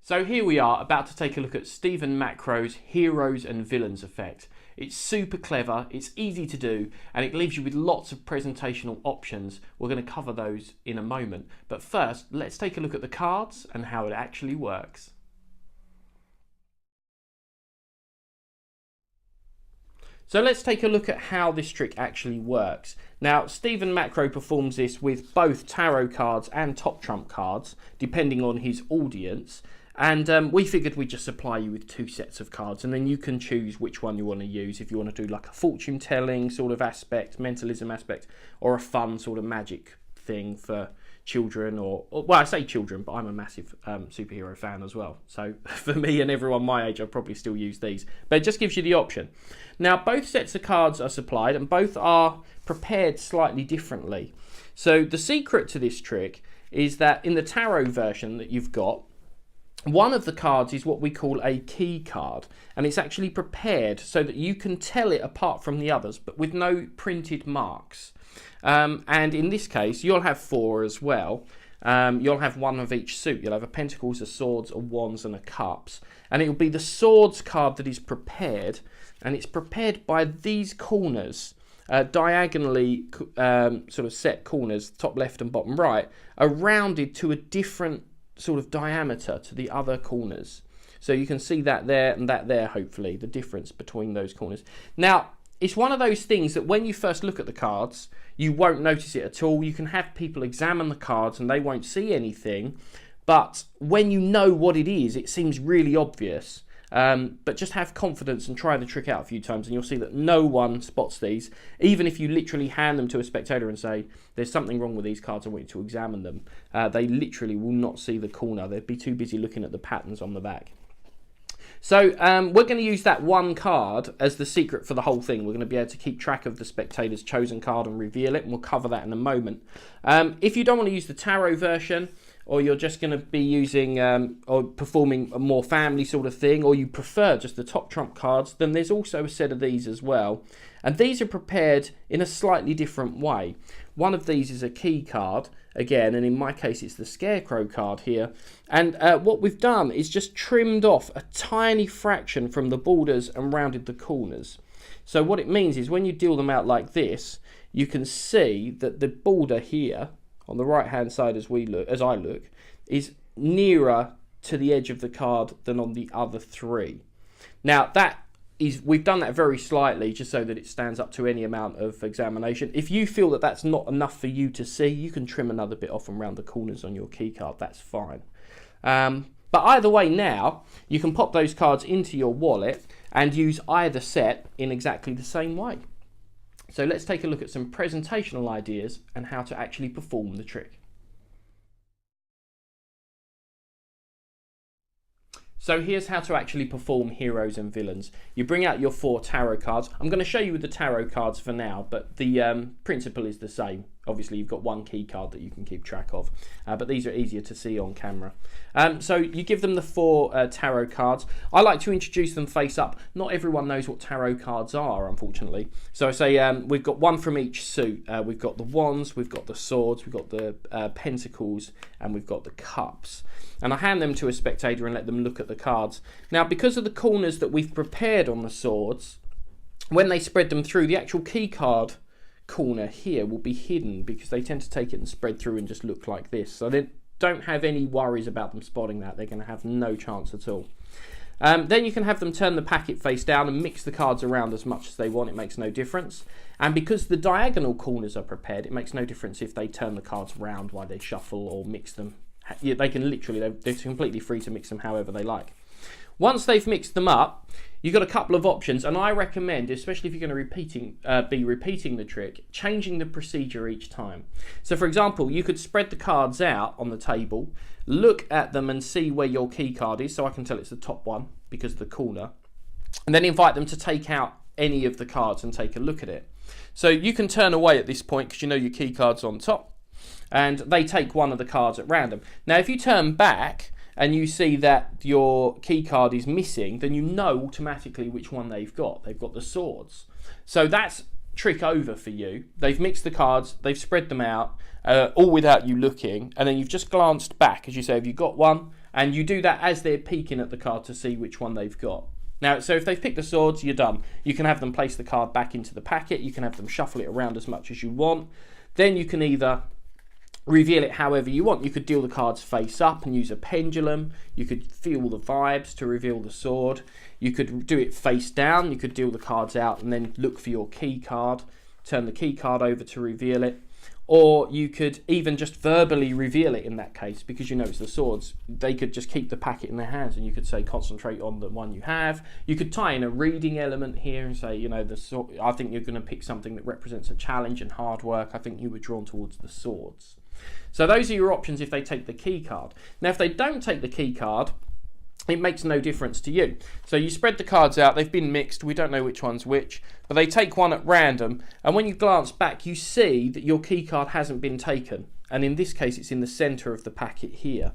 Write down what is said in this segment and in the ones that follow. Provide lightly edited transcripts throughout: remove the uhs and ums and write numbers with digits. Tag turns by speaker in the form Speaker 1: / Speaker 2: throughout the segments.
Speaker 1: So here we are about to take a look at Stephen Macrow's Heroes and Villains effect. It's super clever, it's easy to do, and it leaves you with lots of presentational options. We're going to cover those in a moment. But first, let's take a look at the cards and how it actually works. So let's take a look at how this trick actually works. Now, Stephen Macrow performs this with both tarot cards and top trump cards, depending on his audience. And we figured we'd just supply you with 2 sets of cards, and then you can choose which one you want to use. If you want to do like a fortune telling sort of aspect, mentalism aspect, or a fun sort of magic thing for children, or well, I say children, but I'm a massive superhero fan as well. So for me and everyone my age, I'll probably still use these. But it just gives you the option. Now, both sets of cards are supplied, and both are prepared slightly differently. So the secret to this trick is that in the tarot version that you've got, one of the cards is what we call a key card, and it's actually prepared so that you can tell it apart from the others, but with no printed marks. And in this case, you'll have 4 as well. You'll have 1 of each suit. You'll have a Pentacles, a Swords, a Wands, and a Cups. And it will be the Swords card that is prepared, and it's prepared by these corners. Diagonally sort of set corners, top left and bottom right, are rounded to a different sort of diameter to the other corners. So you can see that there and that there, hopefully, the difference between those corners. Now, it's one of those things that when you first look at the cards, you won't notice it at all. You can have people examine the cards and they won't see anything. But when you know what it is, it seems really obvious. But just have confidence and try the trick out a few times and you'll see that no one spots these. Even if you literally hand them to a spectator and say, there's something wrong with these cards, I want you to examine them. They literally will not see the corner. They'd be too busy looking at the patterns on the back. So we're going to use that one card as the secret for the whole thing. We're going to be able to keep track of the spectator's chosen card and reveal it, and we'll cover that in a moment. If you don't want to use the tarot version, or you're just going to be using or performing a more family sort of thing, or you prefer just the top trump cards, then there's also a set of these as well. And these are prepared in a slightly different way. One of these is a key card, again, and in my case it's the Scarecrow card here. And what we've done is just trimmed off a tiny fraction from the borders and rounded the corners. So what it means is when you deal them out like this, you can see that the border here, on the right hand side as I look, is nearer to the edge of the card than on the other 3. Now we've done that very slightly just so that it stands up to any amount of examination. If you feel that that's not enough for you to see, you can trim another bit off and round the corners on your key card, that's fine. But either way now, you can pop those cards into your wallet and use either set in exactly the same way. So let's take a look at some presentational ideas and how to actually perform the trick. So here's how to actually perform Heroes and Villains. You bring out your 4 tarot cards. I'm going to show you with the tarot cards for now, but the principle is the same. Obviously, you've got 1 key card that you can keep track of, but these are easier to see on camera. So you give them the 4 tarot cards. I like to introduce them face up. Not everyone knows what tarot cards are, unfortunately. So I say we've got 1 from each suit. We've got the Wands, we've got the Swords, we've got the Pentacles, and we've got the Cups. And I hand them to a spectator and let them look at the cards. Now, because of the corners that we've prepared on the Swords, when they spread them through, the actual key card corner here will be hidden because they tend to take it and spread through and just look like this. So they don't have any worries about them spotting that. They're going to have no chance at all. Then you can have them turn the packet face down and mix the cards around as much as they want. It makes no difference. And because the diagonal corners are prepared, it makes no difference if they turn the cards round while they shuffle or mix them. They can literally, they're completely free to mix them however they like. Once they've mixed them up, you've got a couple of options, and I recommend, especially if you're going to be repeating the trick, changing the procedure each time. So for example, you could spread the cards out on the table, look at them and see where your key card is, so I can tell it's the top one because of the corner, and then invite them to take out any of the cards and take a look at it. So you can turn away at this point because you know your key card's on top, and they take one of the cards at random. Now if you turn back and you see that your key card is missing, then you know automatically which one they've got. They've got the Swords. So that's trick over for you. They've mixed the cards, they've spread them out, all without you looking, and then you've just glanced back, as you say, have you got one? And you do that as they're peeking at the card to see which one they've got. Now, so if they've picked the swords, you're done. You can have them place the card back into the packet. You can have them shuffle it around as much as you want. Then you can either reveal it however you want. You could deal the cards face up and use a pendulum. You could feel the vibes to reveal the sword. You could do it face down. You could deal the cards out and then look for your key card. Turn the key card over to reveal it. Or you could even just verbally reveal it in that case, because you know it's the swords. They could just keep the packet in their hands and you could say concentrate on the one you have. You could tie in a reading element here and say, you know, I think you're going to pick something that represents a challenge and hard work. I think you were drawn towards the swords. So those are your options if they take the key card. Now, if they don't take the key card, it makes no difference to you. So you spread the cards out, they've been mixed, we don't know which one's which, but they take one at random, and when you glance back, you see that your key card hasn't been taken. And in this case, it's in the center of the packet here.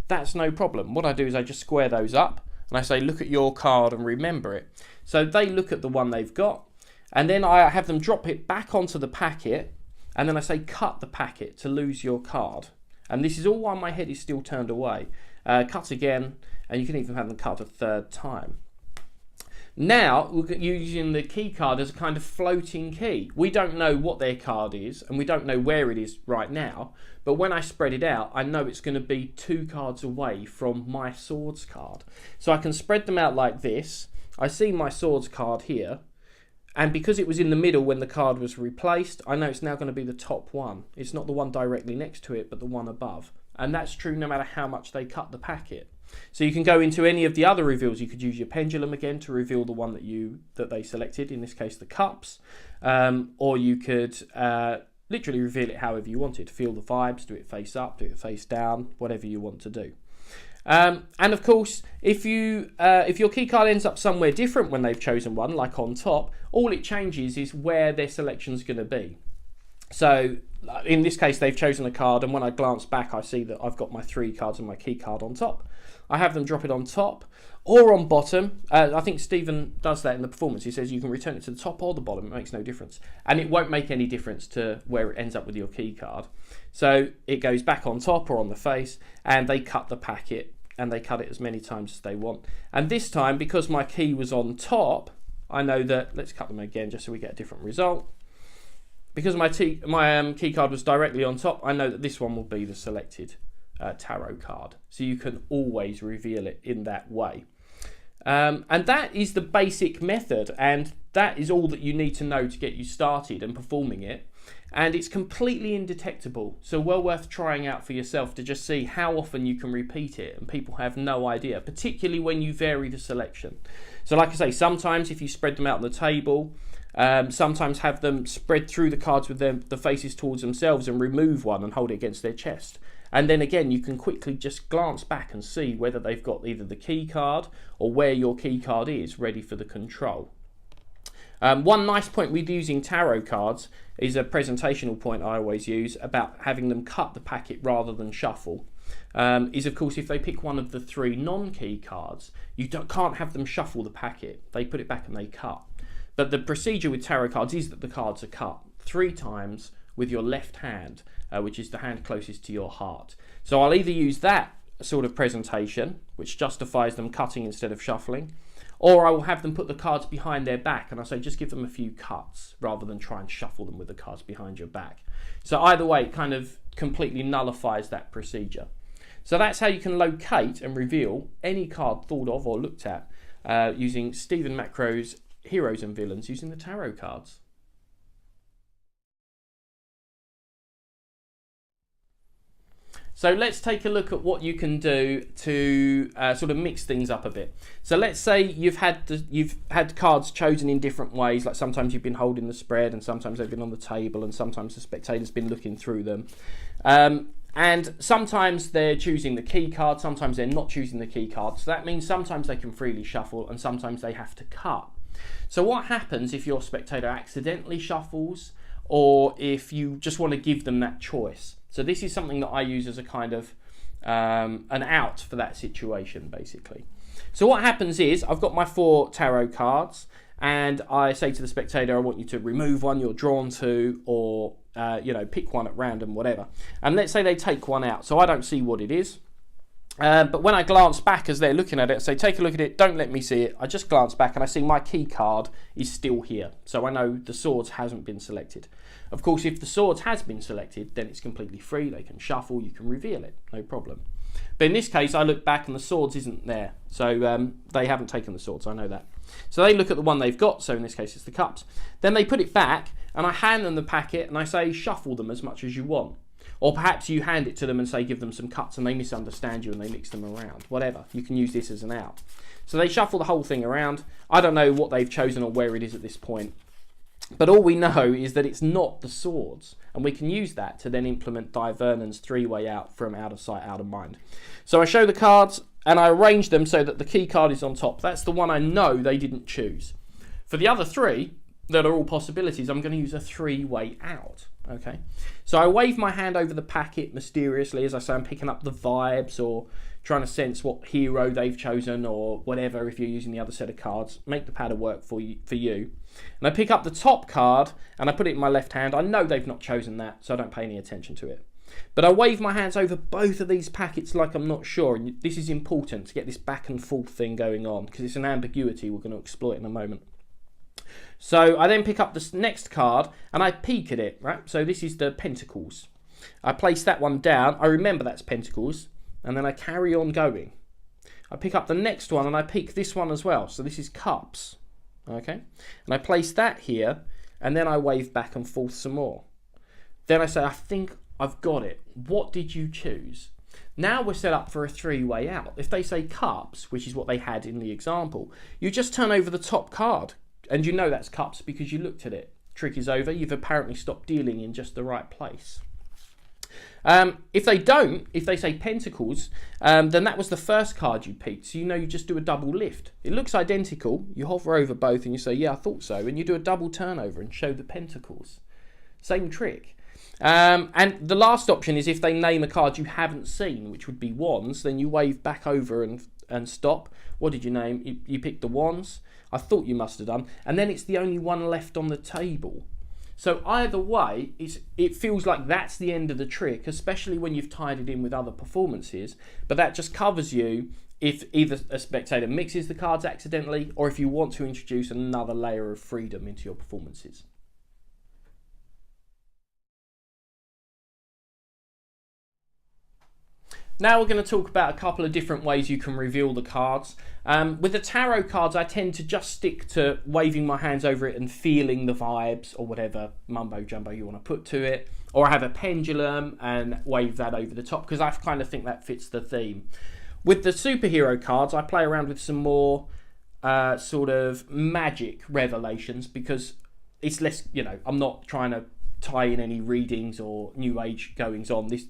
Speaker 1: That's no problem. What I do is I just square those up, and I say, look at your card and remember it. So they look at the one they've got, and then I have them drop it back onto the packet, and then I say, cut the packet to lose your card. And this is all while my head is still turned away. Cut again, and you can even have them cut a third time. Now, we're using the key card as a kind of floating key. We don't know what their card is, and we don't know where it is right now, but when I spread it out, I know it's going to be 2 cards away from my swords card. So I can spread them out like this. I see my swords card here, and because it was in the middle when the card was replaced, I know it's now going to be the top one. It's not the one directly next to it, but the one above. And that's true no matter how much they cut the packet. So you can go into any of the other reveals. You could use your pendulum again to reveal the one that they selected, in this case the cups, or you could literally reveal it however you wanted. Feel the vibes, do it face up, do it face down, whatever you want to do. And of course, if your key card ends up somewhere different when they've chosen one, like on top, all it changes is where their selection is going to be. So in this case, they've chosen a card, and when I glance back, I see that I've got my 3 cards and my key card on top. I have them drop it on top or on bottom. I think Stephen does that in the performance. He says you can return it to the top or the bottom. It makes no difference. And it won't make any difference to where it ends up with your key card. So it goes back on top or on the face, and they cut the packet, and they cut it as many times as they want. And this time, because my key was on top, I know that, let's cut them again just so we get a different result. Because my key card was directly on top, I know that this one will be the selected tarot card. So you can always reveal it in that way. And that is the basic method, and that is all that you need to know to get you started and performing it. And it's completely indetectable, so well worth trying out for yourself to just see how often you can repeat it, and people have no idea, particularly when you vary the selection. So like I say, sometimes if you spread them out on the table, sometimes have them spread through the cards with the faces towards themselves and remove one and hold it against their chest. And then again, you can quickly just glance back and see whether they've got either the key card or where your key card is ready for the control. One nice point with using tarot cards is a presentational point I always use about having them cut the packet rather than shuffle. Is of course if they pick one of the 3 non-key cards, you can't have them shuffle the packet. They put it back and they cut. But the procedure with tarot cards is that the cards are cut 3 times with your left hand, which is the hand closest to your heart. So I'll either use that sort of presentation, which justifies them cutting instead of shuffling, or I will have them put the cards behind their back, and I say just give them a few cuts rather than try and shuffle them with the cards behind your back. So either way, it kind of completely nullifies that procedure. So that's how you can locate and reveal any card thought of or looked at using Stephen Macrow's Heroes and Villains using the tarot cards. So let's take a look at what you can do to sort of mix things up a bit. So let's say you've had cards chosen in different ways, like sometimes you've been holding the spread and sometimes they've been on the table and sometimes the spectator's been looking through them. And sometimes they're choosing the key card, sometimes they're not choosing the key card. So that means sometimes they can freely shuffle and sometimes they have to cut. So what happens if your spectator accidentally shuffles, or if you just want to give them that choice? So this is something that I use as a kind of an out for that situation, basically. So what happens is I've got my 4 tarot cards, and I say to the spectator, I want you to remove one you're drawn to, or pick one at random, whatever. And let's say they take one out, so I don't see what it is. But when I glance back as they're looking at it, say, take a look at it, don't let me see it. I just glance back and I see my key card is still here. So I know the swords hasn't been selected. Of course, if the swords has been selected, then it's completely free. They can shuffle, you can reveal it, no problem. But in this case, I look back and the swords isn't there. So they haven't taken the swords, I know that. So they look at the one they've got, so in this case it's the cups. Then they put it back and I hand them the packet and I say, shuffle them as much as you want. Or perhaps you hand it to them and say, give them some cuts, and they misunderstand you and they mix them around. Whatever, you can use this as an out. So they shuffle the whole thing around. I don't know what they've chosen or where it is at this point. But all we know is that it's not the swords. And we can use that to then implement Di Vernon's three-way out from out of sight, out of mind. So I show the cards and I arrange them so that the key card is on top. That's the one I know they didn't choose. For the other three, that are all possibilities, I'm going to use a three-way out. Okay, so I wave my hand over the packet mysteriously, as I say, I'm picking up the vibes or trying to sense what hero they've chosen or whatever. If you're using the other set of cards, make the pattern work for you. And I pick up the top card and I put it in my left hand. I know they've not chosen that, so I don't pay any attention to it. But I wave my hands over both of these packets like I'm not sure. And this is important to get this back and forth thing going on because it's an ambiguity we're going to exploit in a moment. So I then pick up the next card and I peek at it, right? So this is the Pentacles. I place that one down. I remember that's Pentacles. And then I carry on going. I pick up the next one and I peek this one as well. So this is Cups. Okay? And I place that here. And then I wave back and forth some more. Then I say, I think I've got it. What did you choose? Now we're set up for a three-way out. If they say Cups, which is what they had in the example, you just turn over the top card. And you know that's Cups because you looked at it. Trick is over. You've apparently stopped dealing in just the right place. If they don't, if they say Pentacles, then that was the first card you picked. So you know you just do a double lift. It looks identical. You hover over both and you say, yeah, I thought so. And you do a double turnover and show the Pentacles. Same trick. And the last option is if they name a card you haven't seen, which would be Wands, then you wave back over and stop. What did you name? You picked the Wands. I thought you must have done. And then it's the only one left on the table. So either way, it feels like that's the end of the trick, especially when you've tied it in with other performances. But that just covers you if either a spectator mixes the cards accidentally or if you want to introduce another layer of freedom into your performances. Now we're going to talk about a couple of different ways you can reveal the cards. With the tarot cards, I tend to just stick to waving my hands over it and feeling the vibes or whatever mumbo jumbo you want to put to it. Or I have a pendulum and wave that over the top because I kind of think that fits the theme. With the superhero cards, I play around with some more sort of magic revelations because it's less, I'm not trying to tie in any readings or new age goings on. This,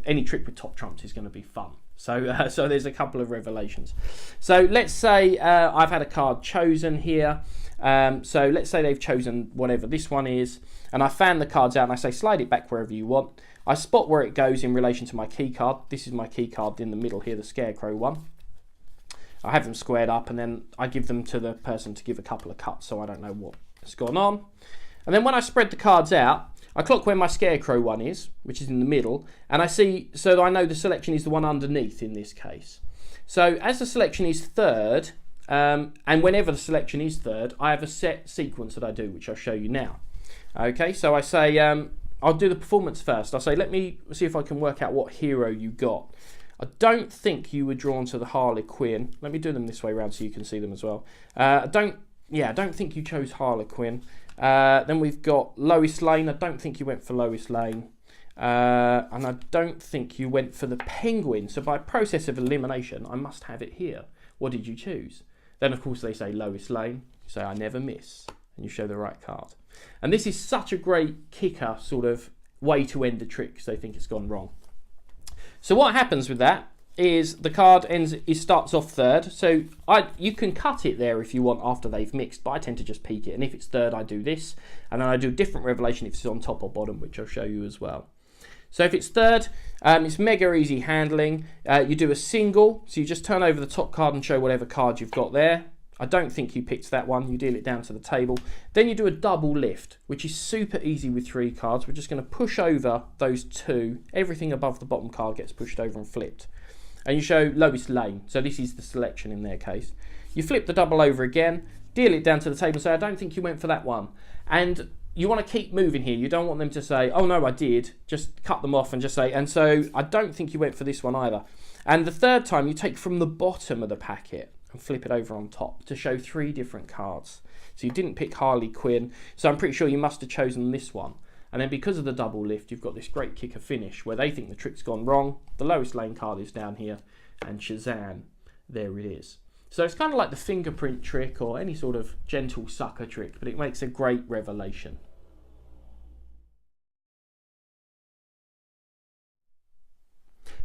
Speaker 1: any trick with top trumps is going to be fun. So so there's a couple of revelations. So let's say I've had a card chosen here. So let's say they've chosen whatever this one is, and I fan the cards out and I say slide it back wherever you want. I spot where it goes in relation to my key card. This is my key card in the middle here, the Scarecrow one. I have them squared up and then I give them to the person to give a couple of cuts so I don't know what's gone on. And then when I spread the cards out, I clock where my Scarecrow one is, which is in the middle, and I see, so I know the selection is the one underneath in this case. So as the selection is third, and whenever the selection is third, I have a set sequence that I do, which I'll show you now. Okay, so I say, I'll do the performance first. I'll say, let me see if I can work out what hero you got. I don't think you were drawn to the Harlequin. Let me do them this way around so you can see them as well. I don't think you chose Harlequin. Then we've got Lois Lane. I don't think you went for Lois Lane. And I don't think you went for the Penguin. So by process of elimination, I must have it here. What did you choose? Then, of course, they say Lois Lane. You say, I never miss. And you show the right card. And this is such a great kicker sort of way to end the trick because they think it's gone wrong. So what happens with that is the card starts off third. So you can cut it there if you want after they've mixed, but I tend to just peek it. And if it's third, I do this. And then I do a different revelation if it's on top or bottom, which I'll show you as well. So if it's third, it's mega easy handling. You do a single, so you just turn over the top card and show whatever card you've got there. I don't think you picked that one. You deal it down to the table. Then you do a double lift, which is super easy with 3 cards. We're just going to push over those 2. Everything above the bottom card gets pushed over and flipped. and you show lowest lane. So this is the selection in their case. You flip the double over again, deal it down to the table and say, I don't think you went for that one. And you want to keep moving here. You don't want them to say, oh no, I did. Just cut them off and just say, and so I don't think you went for this one either. And the third time you take from the bottom of the packet and flip it over on top to show 3 different cards. So you didn't pick Harley Quinn, so I'm pretty sure you must have chosen this one. And then because of the double lift, you've got this great kicker finish where they think the trick's gone wrong. The lowest lane card is down here, and Shazam, there it is. So it's kind of like the fingerprint trick or any sort of gentle sucker trick, but it makes a great revelation.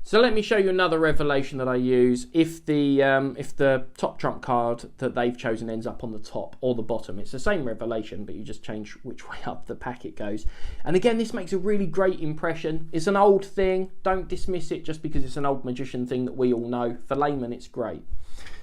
Speaker 1: So let me show you another revelation that I use if the top trump card that they've chosen ends up on the top or the bottom. It's the same revelation, but you just change which way up the packet goes. And again, this makes a really great impression. It's an old thing. Don't dismiss it just because it's an old magician thing that we all know. For laymen, it's great.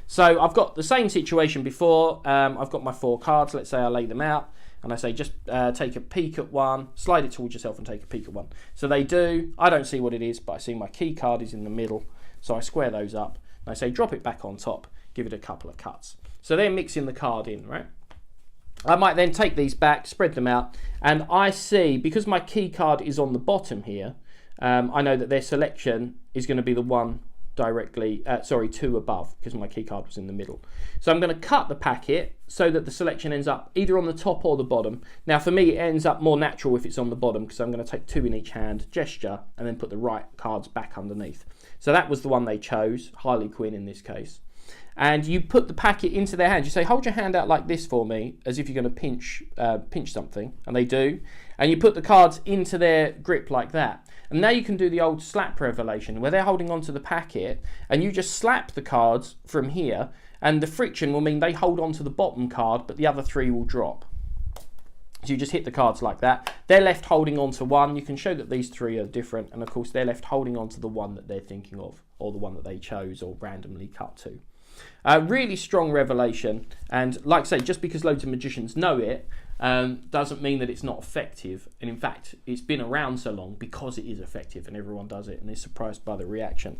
Speaker 1: So I've got the same situation before. I've got my 4 cards. Let's say I lay them out. And I say, just take a peek at one, slide it towards yourself and take a peek at one. So they do. I don't see what it is, but I see my key card is in the middle. So I square those up. And I say, drop it back on top, give it a couple of cuts. So they're mixing the card in, right? I might then take these back, spread them out, and I see, because my key card is on the bottom here, I know that their selection is going to be the one directly, 2 above, because my key card was in the middle. So I'm going to cut the packet so that the selection ends up either on the top or the bottom. Now for me, it ends up more natural if it's on the bottom, because I'm going to take 2 in each hand, gesture, and then put the right cards back underneath. So that was the one they chose, Harley Quinn in this case. And you put the packet into their hand. You say, hold your hand out like this for me, as if you're going to pinch something, and they do. And you put the cards into their grip like that. And now you can do the old slap revelation where they're holding onto the packet and you just slap the cards from here, and the friction will mean they hold onto the bottom card, but the other 3 will drop. So you just hit the cards like that. They're left holding onto one. You can show that these 3 are different, and of course they're left holding onto the one that they're thinking of, or the one that they chose or randomly cut to. Really strong revelation, and like I say, just because loads of magicians know it doesn't mean that it's not effective. And in fact, it's been around so long because it is effective and everyone does it and is surprised by the reaction.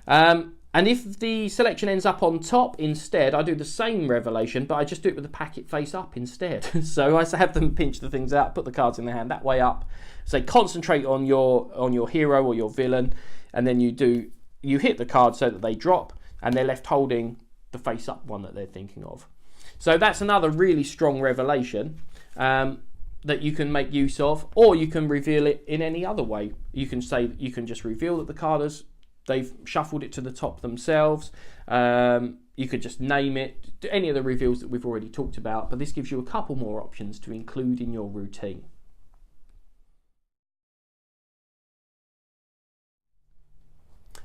Speaker 1: And if the selection ends up on top instead, I do the same revelation, but I just do it with the packet face up instead. So I have them pinch the things out, put the cards in their hand that way up, say concentrate on your hero or your villain, and then you hit the card so that they drop and they're left holding the face up one that they're thinking of. So that's another really strong revelation that you can make use of, or you can reveal it in any other way. You can say, you can just reveal that the card has, they've shuffled it to the top themselves. You could just name it, any of the reveals that we've already talked about, but this gives you a couple more options to include in your routine.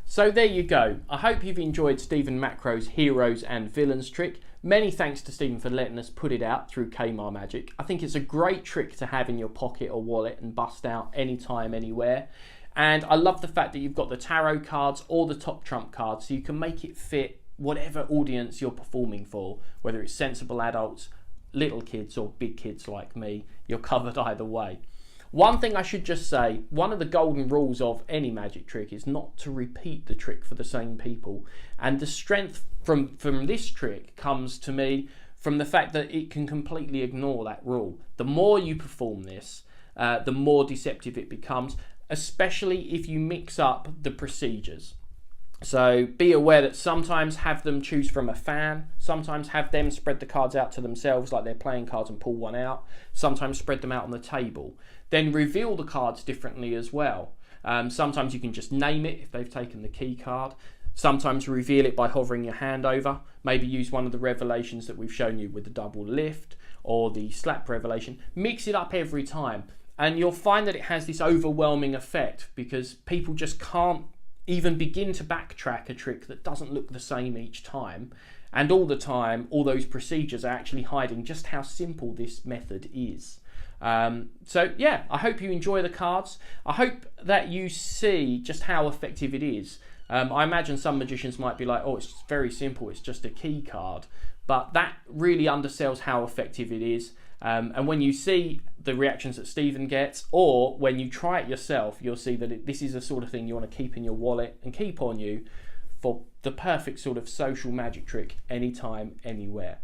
Speaker 1: So there you go. I hope you've enjoyed Stephen Macrow's Heroes and Villains trick. Many thanks to Stephen for letting us put it out through Kaymar Magic. I think it's a great trick to have in your pocket or wallet and bust out anytime, anywhere. And I love the fact that you've got the tarot cards or the top trump cards, so you can make it fit whatever audience you're performing for, whether it's sensible adults, little kids, or big kids like me. You're covered either way. One thing I should just say, one of the golden rules of any magic trick is not to repeat the trick for the same people. And the strength from this trick comes to me from the fact that it can completely ignore that rule. The more you perform this, the more deceptive it becomes, especially if you mix up the procedures. So be aware that sometimes have them choose from a fan, sometimes have them spread the cards out to themselves like they're playing cards and pull one out, sometimes spread them out on the table. Then reveal the cards differently as well. Sometimes you can just name it if they've taken the key card. Sometimes reveal it by hovering your hand over. Maybe use one of the revelations that we've shown you with the double lift or the slap revelation. Mix it up every time and you'll find that it has this overwhelming effect because people just can't even begin to backtrack a trick that doesn't look the same each time. And all the time, all those procedures are actually hiding just how simple this method is. So yeah, I hope you enjoy the cards. I hope that you see just how effective it is. I imagine some magicians might be like, oh, it's very simple, it's just a key card. But that really undersells how effective it is. And when you see the reactions that Stephen gets, or when you try it yourself, you'll see that this is the sort of thing you want to keep in your wallet and keep on you for the perfect sort of social magic trick anytime, anywhere.